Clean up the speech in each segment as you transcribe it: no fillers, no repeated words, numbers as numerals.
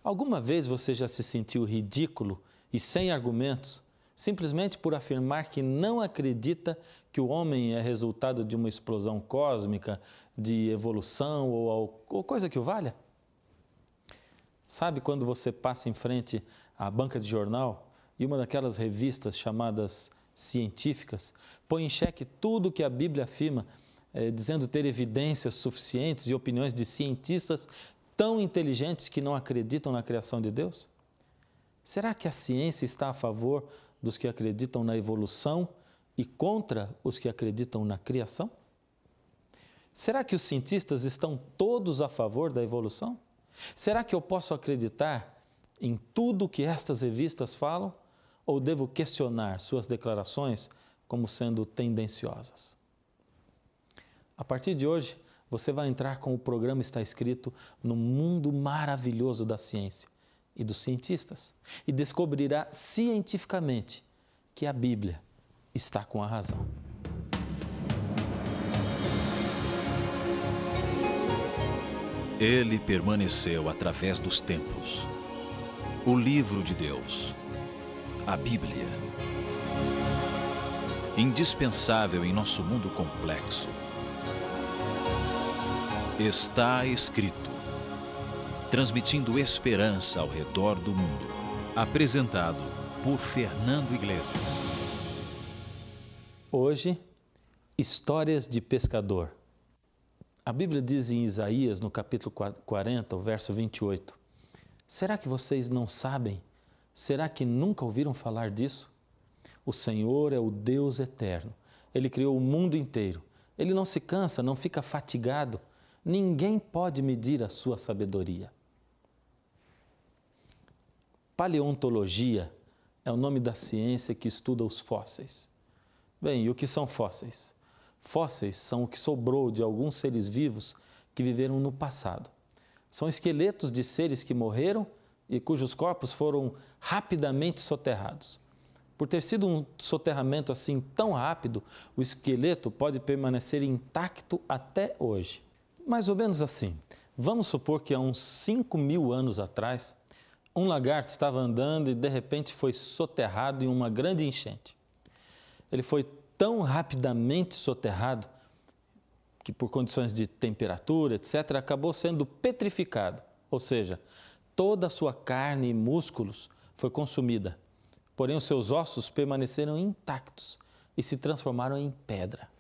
Alguma vez você já se sentiu ridículo e sem argumentos, simplesmente por afirmar que não acredita que o homem é resultado de uma explosão cósmica, de evolução ou coisa que o valha? Sabe quando você passa em frente à banca de jornal e uma daquelas revistas chamadas científicas põe em xeque tudo que a Bíblia afirma, dizendo ter evidências suficientes e opiniões de cientistas tão inteligentes que não acreditam na criação de Deus? Será que a ciência está a favor dos que acreditam na evolução e contra os que acreditam na criação? Será que os cientistas estão todos a favor da evolução? Será que eu posso acreditar em tudo que estas revistas falam ou devo questionar suas declarações como sendo tendenciosas? A partir de hoje, você vai entrar com o programa Está Escrito no mundo maravilhoso da ciência e dos cientistas e descobrirá cientificamente que a Bíblia está com a razão. Ele permaneceu através dos tempos. O livro de Deus, a Bíblia. Indispensável em nosso mundo complexo. Está escrito, transmitindo esperança ao redor do mundo. Apresentado por Fernando Iglesias. Hoje, histórias de pescador. A Bíblia diz em Isaías, no capítulo 40, o verso 28, será que vocês não sabem? Será que nunca ouviram falar disso? O Senhor é o Deus eterno. Ele criou o mundo inteiro. Ele não se cansa, não fica fatigado. Ninguém pode medir a sua sabedoria. Paleontologia é o nome da ciência que estuda os fósseis. Bem, e o que são fósseis? Fósseis são o que sobrou de alguns seres vivos que viveram no passado. São esqueletos de seres que morreram e cujos corpos foram rapidamente soterrados. Por ter sido um soterramento assim tão rápido, o esqueleto pode permanecer intacto até hoje. Mais ou menos assim, vamos supor que há uns 5.000 anos atrás, um lagarto estava andando e de repente foi soterrado em uma grande enchente. Ele foi tão rapidamente soterrado que por condições de temperatura, etc., acabou sendo petrificado, ou seja, toda a sua carne e músculos foi consumida, porém os seus ossos permaneceram intactos e se transformaram em pedra.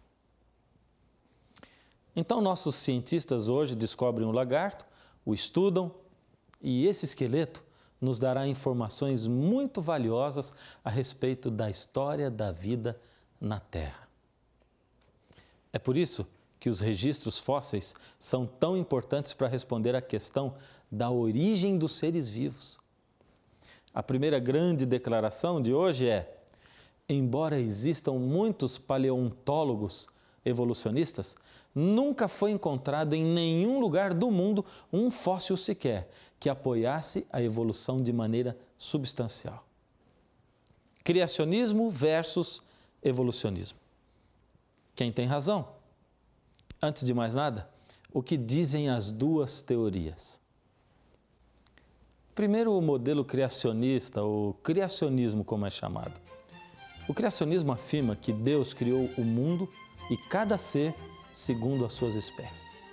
Então, nossos cientistas hoje descobrem o lagarto, o estudam e esse esqueleto nos dará informações muito valiosas a respeito da história da vida na Terra. É por isso que os registros fósseis são tão importantes para responder à questão da origem dos seres vivos. A primeira grande declaração de hoje é: embora existam muitos paleontólogos evolucionistas, nunca foi encontrado em nenhum lugar do mundo um fóssil sequer que apoiasse a evolução de maneira substancial. Criacionismo versus evolucionismo. Quem tem razão? Antes de mais nada, o que dizem as duas teorias? Primeiro, o modelo criacionista, ou criacionismo como é chamado. O criacionismo afirma que Deus criou o mundo e cada ser segundo as suas espécies.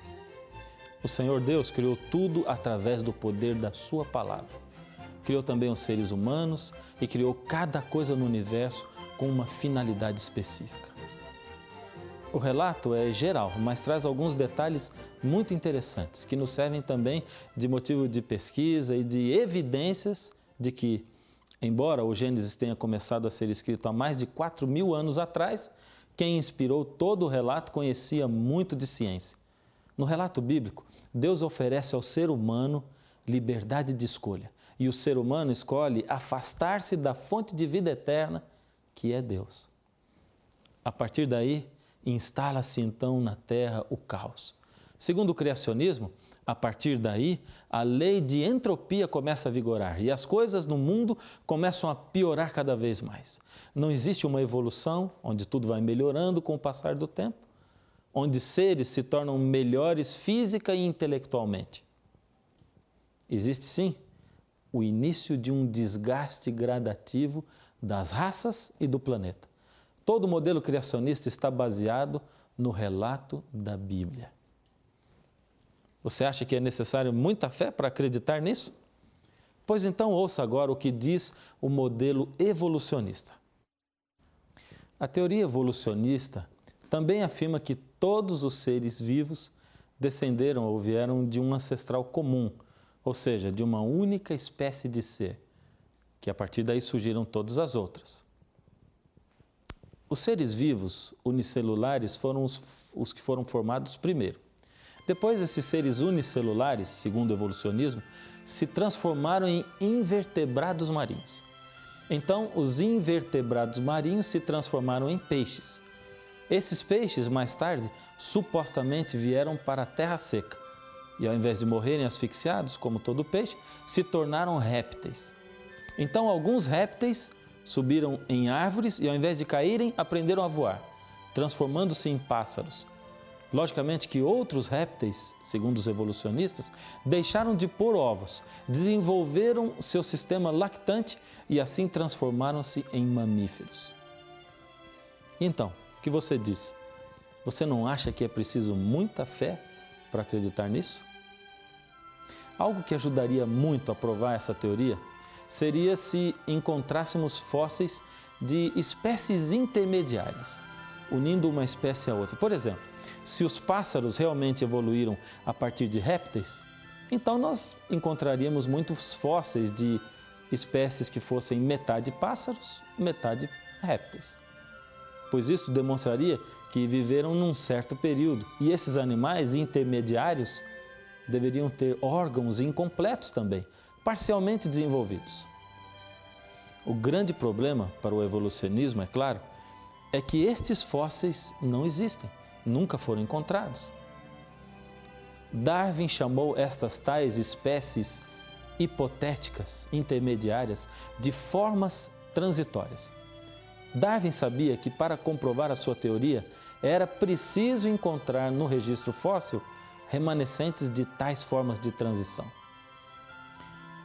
O Senhor Deus criou tudo através do poder da sua palavra. Criou também os seres humanos e criou cada coisa no universo com uma finalidade específica. O relato é geral, mas traz alguns detalhes muito interessantes que nos servem também de motivo de pesquisa e de evidências de que, embora o Gênesis tenha começado a ser escrito há mais de 4.000 anos atrás, quem inspirou todo o relato conhecia muito de ciência. No relato bíblico, Deus oferece ao ser humano liberdade de escolha e o ser humano escolhe afastar-se da fonte de vida eterna, que é Deus. A partir daí, instala-se então na terra o caos. Segundo o criacionismo, a partir daí, a lei de entropia começa a vigorar e as coisas no mundo começam a piorar cada vez mais. Não existe uma evolução onde tudo vai melhorando com o passar do tempo, onde seres se tornam melhores física e intelectualmente. Existe sim o início de um desgaste gradativo das raças e do planeta. Todo o modelo criacionista está baseado no relato da Bíblia. Você acha que é necessário muita fé para acreditar nisso? Pois então ouça agora o que diz o modelo evolucionista. A teoria evolucionista também afirma que todos os seres vivos descenderam ou vieram de um ancestral comum, ou seja, de uma única espécie de ser, que a partir daí surgiram todas as outras. Os seres vivos unicelulares foram os que foram formados primeiro. Depois, esses seres unicelulares, segundo o evolucionismo, se transformaram em invertebrados marinhos. Então, os invertebrados marinhos se transformaram em peixes. Esses peixes, mais tarde, supostamente vieram para a terra seca e, ao invés de morrerem asfixiados, como todo peixe, se tornaram répteis. Então, alguns répteis subiram em árvores e, ao invés de caírem, aprenderam a voar, transformando-se em pássaros. Logicamente que outros répteis, segundo os evolucionistas, deixaram de pôr ovos, desenvolveram seu sistema lactante e assim transformaram-se em mamíferos. Então, o que você diz? Você não acha que é preciso muita fé para acreditar nisso? Algo que ajudaria muito a provar essa teoria seria se encontrássemos fósseis de espécies intermediárias, unindo uma espécie a outra. Por exemplo, se os pássaros realmente evoluíram a partir de répteis, então nós encontraríamos muitos fósseis de espécies que fossem metade pássaros, metade répteis. Pois isso demonstraria que viveram num certo período e esses animais intermediários deveriam ter órgãos incompletos também, parcialmente desenvolvidos. O grande problema para o evolucionismo, é claro, é que estes fósseis não existem, nunca foram encontrados. Darwin chamou estas tais espécies hipotéticas, intermediárias, de formas transitórias. Darwin sabia que para comprovar a sua teoria era preciso encontrar no registro fóssil remanescentes de tais formas de transição.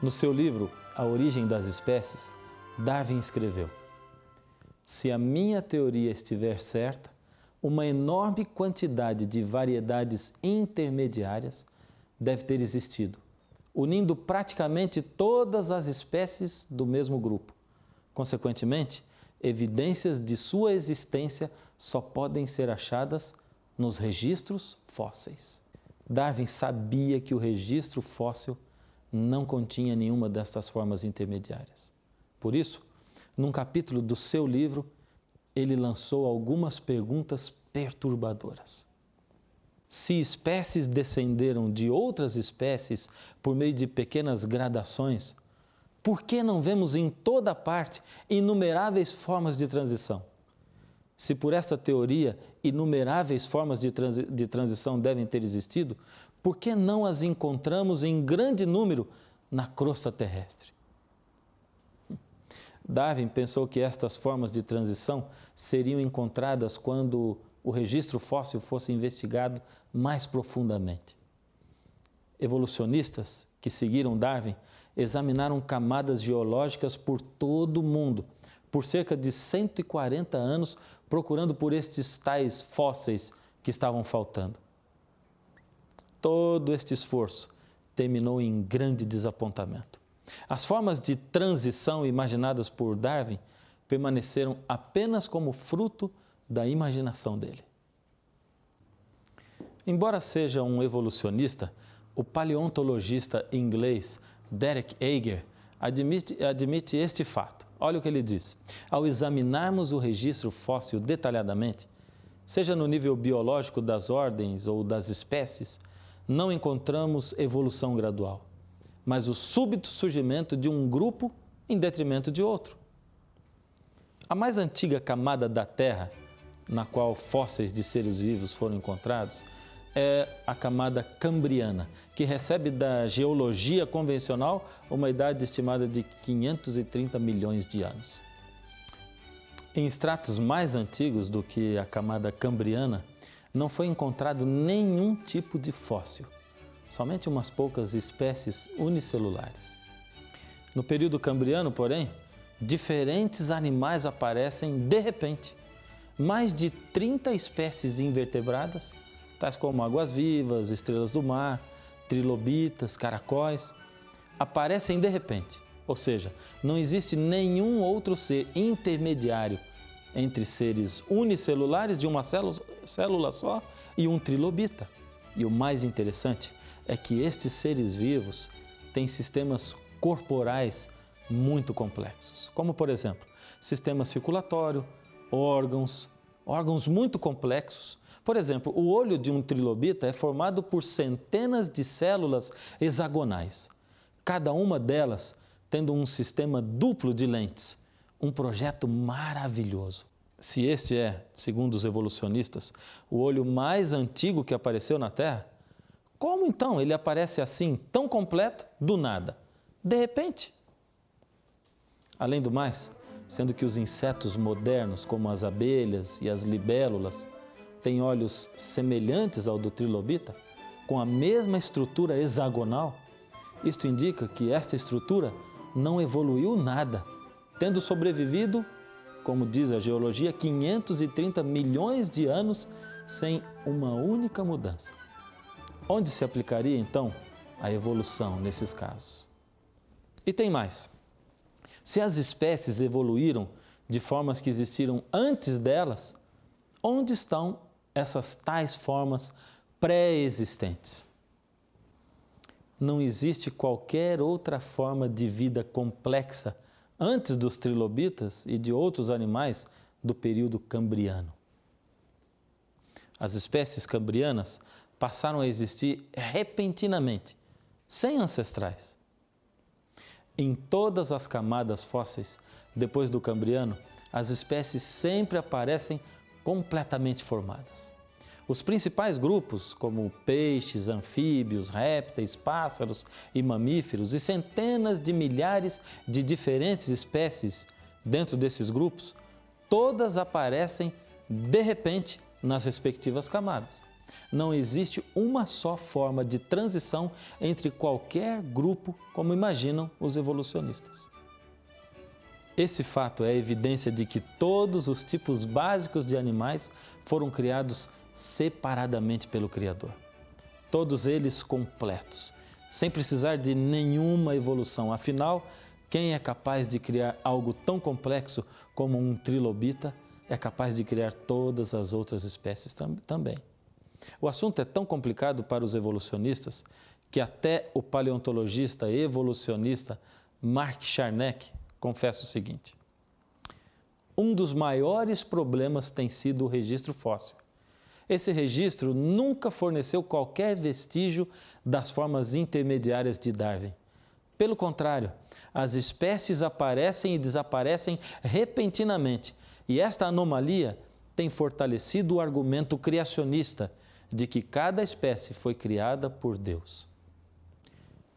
No seu livro A Origem das Espécies, Darwin escreveu: se a minha teoria estiver certa, uma enorme quantidade de variedades intermediárias deve ter existido, unindo praticamente todas as espécies do mesmo grupo. Consequentemente, evidências de sua existência só podem ser achadas nos registros fósseis. Darwin sabia que o registro fóssil não continha nenhuma destas formas intermediárias. Por isso, num capítulo do seu livro, ele lançou algumas perguntas perturbadoras. Se espécies descenderam de outras espécies por meio de pequenas gradações, por que não vemos em toda parte inumeráveis formas de transição? Se por esta teoria inumeráveis formas de transição devem ter existido, por que não as encontramos em grande número na crosta terrestre? Darwin pensou que estas formas de transição seriam encontradas quando o registro fóssil fosse investigado mais profundamente. Evolucionistas que seguiram Darwin examinaram camadas geológicas por todo o mundo, por cerca de 140 anos, procurando por estes tais fósseis que estavam faltando. Todo este esforço terminou em grande desapontamento. As formas de transição imaginadas por Darwin permaneceram apenas como fruto da imaginação dele. Embora seja um evolucionista, o paleontologista inglês Derek Ager admite este fato. Olha o que ele diz: ao examinarmos o registro fóssil detalhadamente, seja no nível biológico das ordens ou das espécies, não encontramos evolução gradual, mas o súbito surgimento de um grupo em detrimento de outro. A mais antiga camada da Terra, na qual fósseis de seres vivos foram encontrados, é a camada cambriana, que recebe da geologia convencional uma idade estimada de 530 milhões de anos. Em estratos mais antigos do que a camada cambriana, não foi encontrado nenhum tipo de fóssil, somente umas poucas espécies unicelulares. No período cambriano, porém, diferentes animais aparecem de repente. Mais de 30 espécies invertebradas, tais como águas-vivas, estrelas do mar, trilobitas, caracóis, aparecem de repente. Ou seja, não existe nenhum outro ser intermediário entre seres unicelulares de uma célula só e um trilobita. E o mais interessante é que estes seres vivos têm sistemas corporais muito complexos, como por exemplo, sistema circulatório, órgãos muito complexos. Por exemplo, o olho de um trilobita é formado por centenas de células hexagonais, cada uma delas tendo um sistema duplo de lentes, um projeto maravilhoso. Se este é, segundo os evolucionistas, o olho mais antigo que apareceu na Terra, como então ele aparece assim, tão completo, do nada, de repente? Além do mais, sendo que os insetos modernos, como as abelhas e as libélulas, têm olhos semelhantes ao do trilobita, com a mesma estrutura hexagonal, isto indica que esta estrutura não evoluiu nada, tendo sobrevivido, como diz a geologia, 530 milhões de anos sem uma única mudança. Onde se aplicaria, então, a evolução nesses casos? E tem mais. Se as espécies evoluíram de formas que existiram antes delas, onde estão essas tais formas pré-existentes? Não existe qualquer outra forma de vida complexa antes dos trilobitas e de outros animais do período cambriano. As espécies cambrianas passaram a existir repentinamente, sem ancestrais. Em todas as camadas fósseis, depois do Cambriano, as espécies sempre aparecem completamente formadas. Os principais grupos, como peixes, anfíbios, répteis, pássaros e mamíferos, e centenas de milhares de diferentes espécies dentro desses grupos, todas aparecem de repente nas respectivas camadas. Não existe uma só forma de transição entre qualquer grupo, como imaginam os evolucionistas. Esse fato é evidência de que todos os tipos básicos de animais foram criados separadamente pelo Criador. Todos eles completos, sem precisar de nenhuma evolução. Afinal, quem é capaz de criar algo tão complexo como um trilobita é capaz de criar todas as outras espécies também. O assunto é tão complicado para os evolucionistas que até o paleontologista evolucionista Mark Charneck confessa o seguinte: um dos maiores problemas tem sido o registro fóssil. Esse registro nunca forneceu qualquer vestígio das formas intermediárias de Darwin. Pelo contrário, as espécies aparecem e desaparecem repentinamente, e esta anomalia tem fortalecido o argumento criacionista de que cada espécie foi criada por Deus.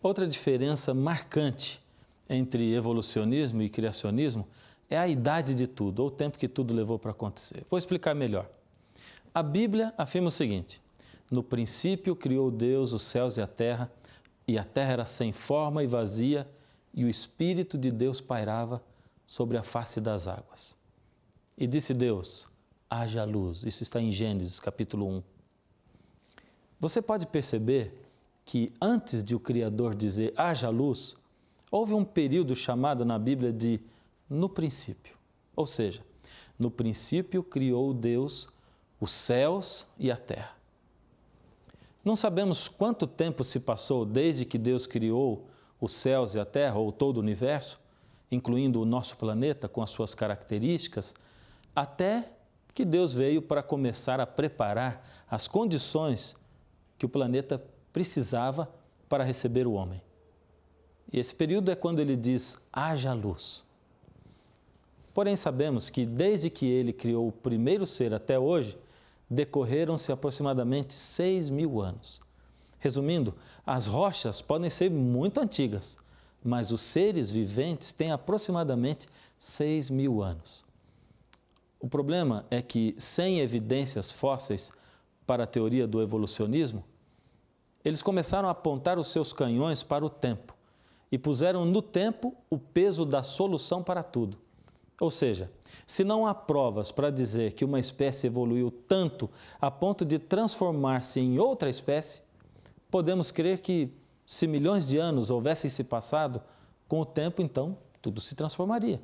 Outra diferença marcante entre evolucionismo e criacionismo é a idade de tudo, ou o tempo que tudo levou para acontecer. Vou explicar melhor. A Bíblia afirma o seguinte: no princípio criou Deus os céus e a terra era sem forma e vazia, e o Espírito de Deus pairava sobre a face das águas. E disse Deus: haja luz. Isso está em Gênesis, capítulo 1. Você pode perceber que antes de o Criador dizer haja luz, houve um período chamado na Bíblia de no princípio. Ou seja, no princípio criou Deus os céus e a terra. Não sabemos quanto tempo se passou desde que Deus criou os céus e a terra, ou todo o universo, incluindo o nosso planeta com as suas características, até que Deus veio para começar a preparar as condições que o planeta precisava para receber o homem. E esse período é quando ele diz, haja luz. Porém, sabemos que desde que ele criou o primeiro ser até hoje, decorreram-se aproximadamente 6.000 anos. Resumindo, as rochas podem ser muito antigas, mas os seres viventes têm aproximadamente 6.000 anos. O problema é que, sem evidências fósseis para a teoria do evolucionismo, eles começaram a apontar os seus canhões para o tempo e puseram no tempo o peso da solução para tudo. Ou seja, se não há provas para dizer que uma espécie evoluiu tanto a ponto de transformar-se em outra espécie, podemos crer que, se milhões de anos houvessem se passado, com o tempo, então, tudo se transformaria.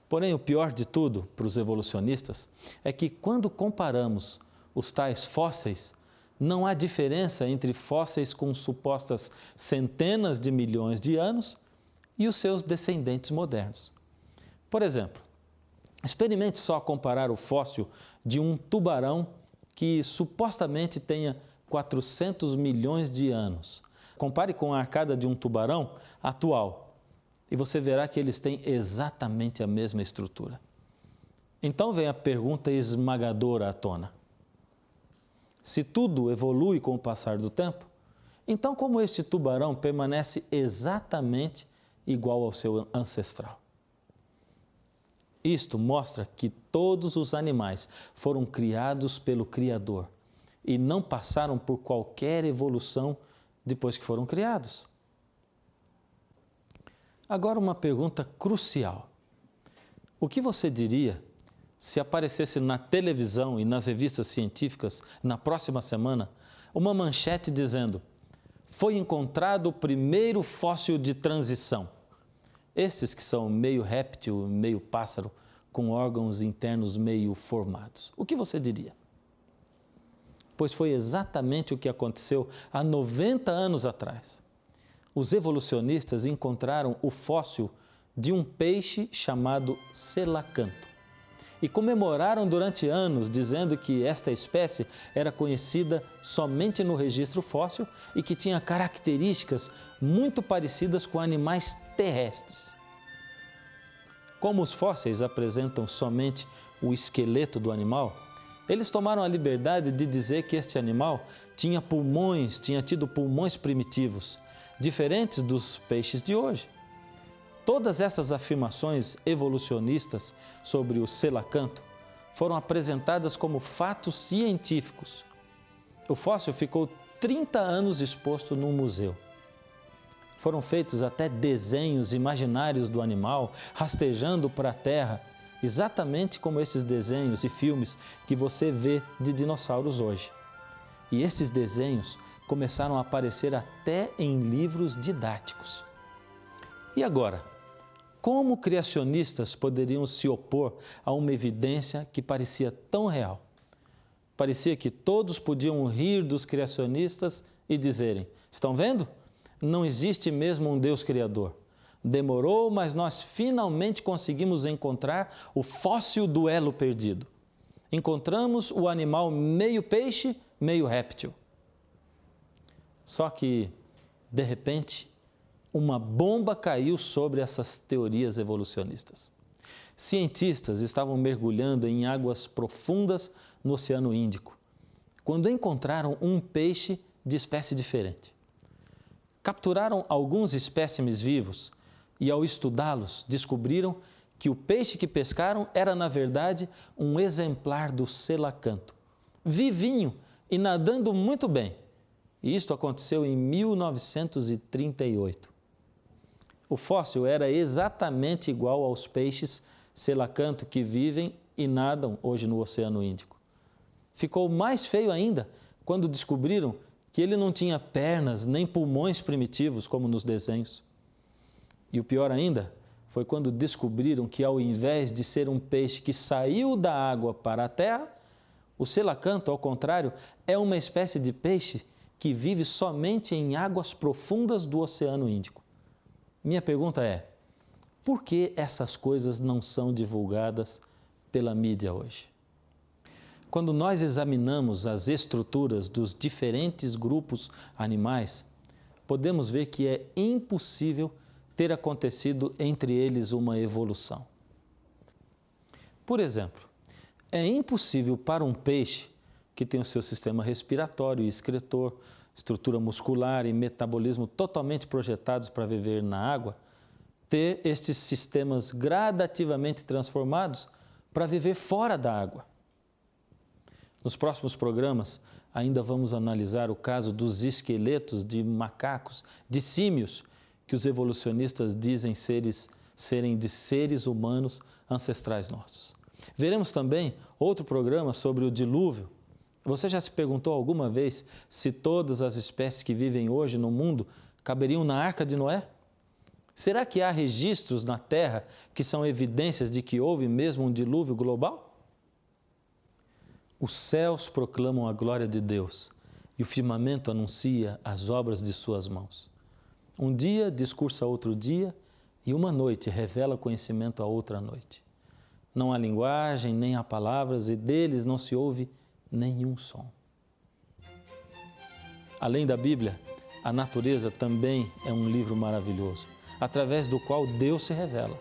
Porém, o pior de tudo para os evolucionistas é que, quando comparamos os tais fósseis, não há diferença entre fósseis com supostas centenas de milhões de anos e os seus descendentes modernos. Por exemplo, experimente só comparar o fóssil de um tubarão que supostamente tenha 400 milhões de anos. Compare com a arcada de um tubarão atual e você verá que eles têm exatamente a mesma estrutura. Então vem a pergunta esmagadora à tona. Se tudo evolui com o passar do tempo, então como este tubarão permanece exatamente igual ao seu ancestral? Isto mostra que todos os animais foram criados pelo Criador e não passaram por qualquer evolução depois que foram criados. Agora uma pergunta crucial. O que você diria se aparecesse na televisão e nas revistas científicas na próxima semana uma manchete dizendo: foi encontrado o primeiro fóssil de transição? Estes que são meio réptil, meio pássaro, com órgãos internos meio formados. O que você diria? Pois foi exatamente o que aconteceu há 90 anos atrás. Os evolucionistas encontraram o fóssil de um peixe chamado selacanto e comemoraram durante anos dizendo que esta espécie era conhecida somente no registro fóssil e que tinha características muito parecidas com animais terrestres. Como os fósseis apresentam somente o esqueleto do animal, eles tomaram a liberdade de dizer que este animal tinha tido pulmões primitivos, diferentes dos peixes de hoje. Todas essas afirmações evolucionistas sobre o selacanto foram apresentadas como fatos científicos. O fóssil ficou 30 anos exposto num museu. Foram feitos até desenhos imaginários do animal rastejando para a terra, exatamente como esses desenhos e filmes que você vê de dinossauros hoje. E esses desenhos começaram a aparecer até em livros didáticos. E agora, como criacionistas poderiam se opor a uma evidência que parecia tão real? Parecia que todos podiam rir dos criacionistas e dizerem: estão vendo? Não existe mesmo um Deus criador. Demorou, mas nós finalmente conseguimos encontrar o fóssil do elo perdido. Encontramos o animal meio peixe, meio réptil. Só que, de repente, uma bomba caiu sobre essas teorias evolucionistas. Cientistas estavam mergulhando em águas profundas no Oceano Índico, quando encontraram um peixe de espécie diferente. Capturaram alguns espécimes vivos e, ao estudá-los, descobriram que o peixe que pescaram era, na verdade, um exemplar do selacanto, vivinho e nadando muito bem. E isto aconteceu em 1938. O fóssil era exatamente igual aos peixes selacanto que vivem e nadam hoje no Oceano Índico. Ficou mais feio ainda quando descobriram que ele não tinha pernas nem pulmões primitivos, como nos desenhos. E o pior ainda foi quando descobriram que, ao invés de ser um peixe que saiu da água para a terra, o selacanto, ao contrário, é uma espécie de peixe que vive somente em águas profundas do Oceano Índico. Minha pergunta é: por que essas coisas não são divulgadas pela mídia hoje? Quando nós examinamos as estruturas dos diferentes grupos animais, podemos ver que é impossível ter acontecido entre eles uma evolução. Por exemplo, é impossível para um peixe que tem o seu sistema respiratório e excretor, estrutura muscular e metabolismo totalmente projetados para viver na água, ter estes sistemas gradativamente transformados para viver fora da água. Nos próximos programas, ainda vamos analisar o caso dos esqueletos de macacos, de símios, que os evolucionistas dizem serem de seres humanos ancestrais nossos. Veremos também outro programa sobre o dilúvio. Você já se perguntou alguma vez se todas as espécies que vivem hoje no mundo caberiam na Arca de Noé? Será que há registros na Terra que são evidências de que houve mesmo um dilúvio global? Os céus proclamam a glória de Deus e o firmamento anuncia as obras de suas mãos. Um dia discursa outro dia e uma noite revela conhecimento a outra noite. Não há linguagem, nem há palavras e deles não se ouve nenhum som. Além da Bíblia, a natureza também é um livro maravilhoso, através do qual Deus se revela.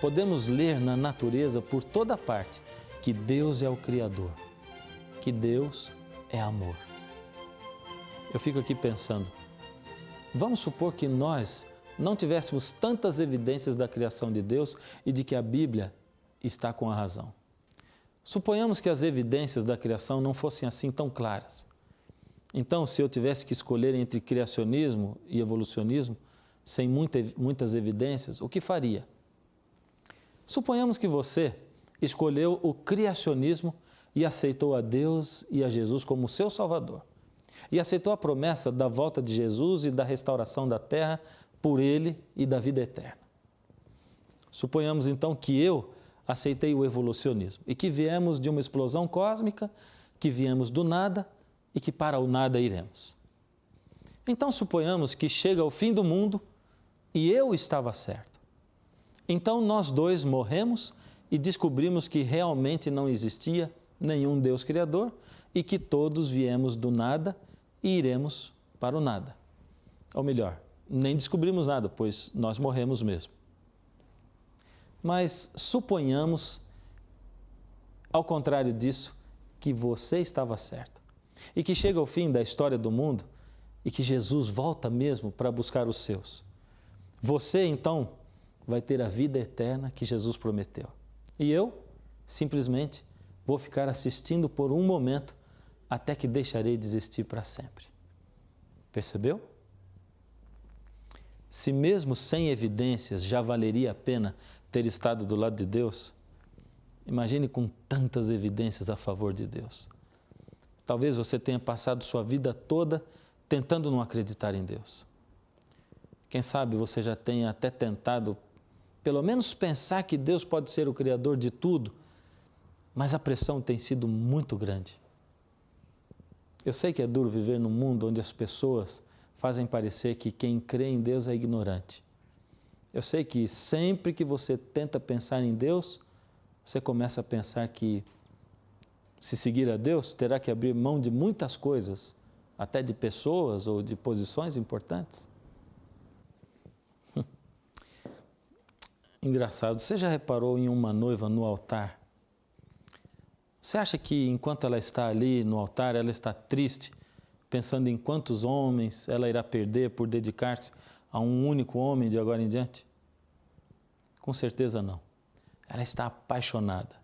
Podemos ler na natureza por toda parte que Deus é o Criador, que Deus é amor. Eu fico aqui pensando, vamos supor que nós não tivéssemos tantas evidências da criação de Deus e de que a Bíblia está com a razão. Suponhamos que as evidências da criação não fossem assim tão claras. Então, se eu tivesse que escolher entre criacionismo e evolucionismo, sem muitas evidências, o que faria? Suponhamos que você escolheu o criacionismo e aceitou a Deus e a Jesus como seu Salvador. E aceitou a promessa da volta de Jesus e da restauração da terra por Ele e da vida eterna. Suponhamos então que eu aceitei o evolucionismo e que viemos de uma explosão cósmica, que viemos do nada e que para o nada iremos. Então suponhamos que chega o fim do mundo e eu estava certo. Então nós dois morremos e descobrimos que realmente não existia nenhum Deus Criador e que todos viemos do nada e iremos para o nada. Ou melhor, nem descobrimos nada, pois nós morremos mesmo. Mas suponhamos, ao contrário disso, que você estava certo e que chega o fim da história do mundo e que Jesus volta mesmo para buscar os seus. Você, então, vai ter a vida eterna que Jesus prometeu. E eu, simplesmente, vou ficar assistindo por um momento até que deixarei de existir para sempre. Percebeu? Se mesmo sem evidências já valeria a pena ter estado do lado de Deus, imagine com tantas evidências a favor de Deus. Talvez você tenha passado sua vida toda tentando não acreditar em Deus. Quem sabe você já tenha até tentado, pelo menos pensar que Deus pode ser o Criador de tudo, mas a pressão tem sido muito grande. Eu sei que é duro viver num mundo onde as pessoas fazem parecer que quem crê em Deus é ignorante. Eu sei que sempre que você tenta pensar em Deus, você começa a pensar que, se seguir a Deus, terá que abrir mão de muitas coisas, até de pessoas ou de posições importantes. Engraçado, você já reparou em uma noiva no altar? Você acha que enquanto ela está ali no altar, ela está triste, pensando em quantos homens ela irá perder por dedicar-se a um único homem de agora em diante? Com certeza não. Ela está apaixonada.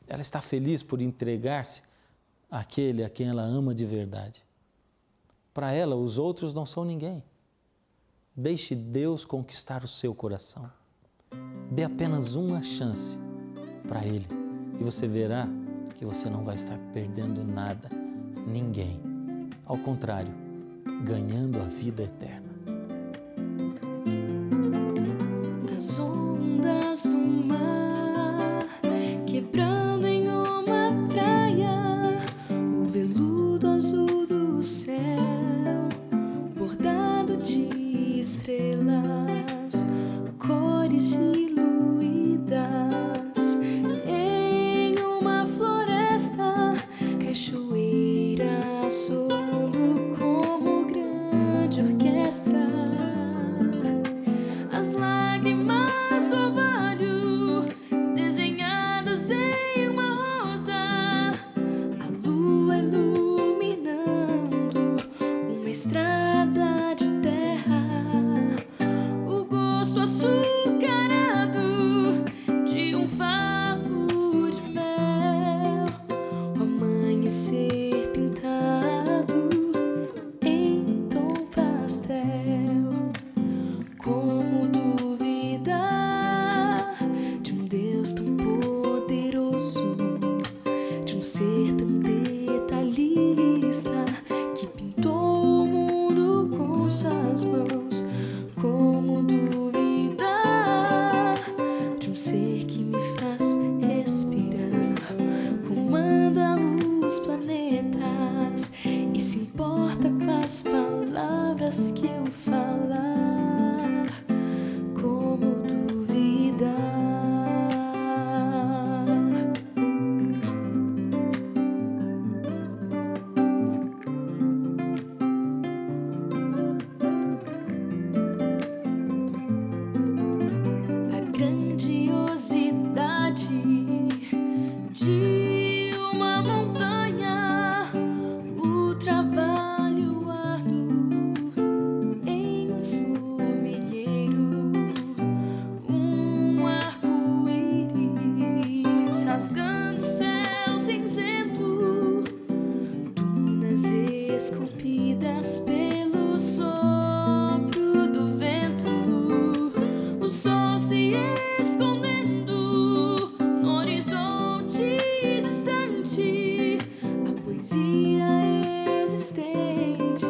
Ela está feliz por entregar-se àquele a quem ela ama de verdade. Para ela, os outros não são ninguém. Deixe Deus conquistar o seu coração. Dê apenas uma chance para Ele e você verá que você não vai estar perdendo nada, ninguém. Ao contrário, ganhando a vida eterna. As ondas do mar quebrando em uma praia, o veludo azul do céu bordado de estrelas, cores diluídas em uma floresta, cachoeira soando como grande orquestra. As lágrimas do orvalho desenhadas em uma rosa, a lua iluminando uma estrada de terra, o gosto açucarado de um favo de mel, o palavras que eu falar, como duvidar? A grandiosidade de uma montanha, o trabalho árduo em formigueiro, um arco-íris rasgando o céu cinzento, dunas esculpidas pelo sopro do vento, o sol se escondendo no horizonte distante, a poesia existente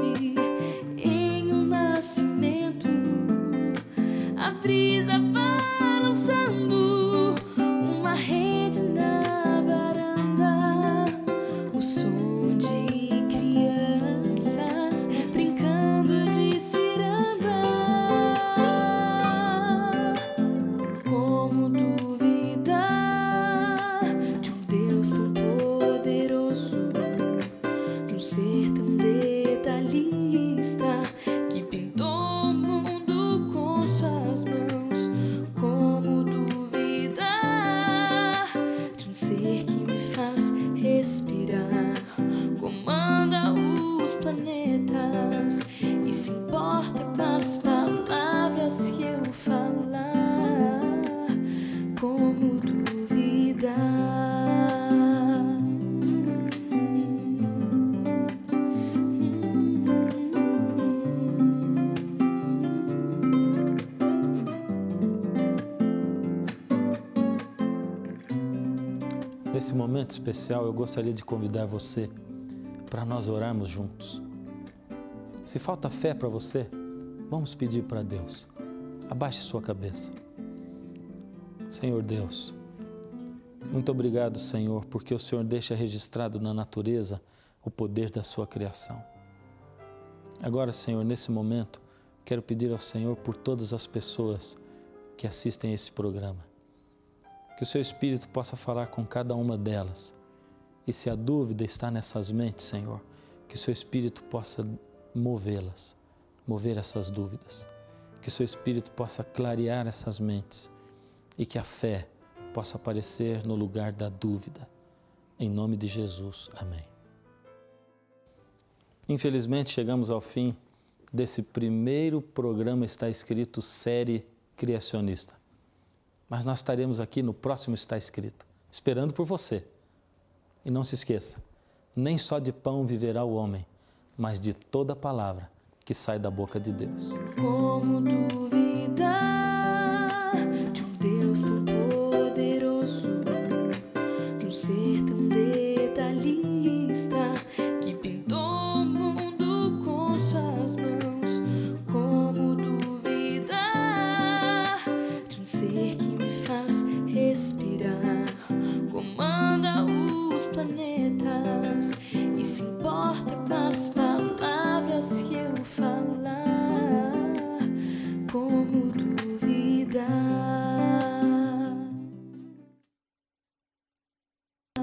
em um nascimento, a brisa balançando uma rede na varanda, o som de crianças brincando de ciranda. Como duvidar de um Deus tão poderoso, de um ser tão detalhista que pintou o mundo com suas mãos? Como duvidar de um ser que me faz respirar, comanda os planetas e se importa com as palavras que eu falar? Como duvidar? Nesse momento especial, eu gostaria de convidar você para nós orarmos juntos. Se falta fé para você, vamos pedir para Deus. Abaixe sua cabeça. Senhor Deus, muito obrigado, Senhor, porque o Senhor deixa registrado na natureza o poder da sua criação. Agora, Senhor, nesse momento, quero pedir ao Senhor por todas as pessoas que assistem a esse programa, que o Seu Espírito possa falar com cada uma delas. E se a dúvida está nessas mentes, Senhor, que o Seu Espírito possa movê-las, mover essas dúvidas. Que o Seu Espírito possa clarear essas mentes e que a fé possa aparecer no lugar da dúvida. Em nome de Jesus. Amém. Infelizmente, chegamos ao fim desse primeiro programa Está Escrito, série criacionista. Mas nós estaremos aqui no próximo Está Escrito, esperando por você. E não se esqueça, nem só de pão viverá o homem, mas de toda palavra que sai da boca de Deus. Como duvidar de um Deus tão poderoso, de um ser tão detalhista que pintou o mundo com suas mãos? Como duvidar de um ser que me faz respirar, comanda os planetas e se importa com as palavras que eu falar? Como duvidar?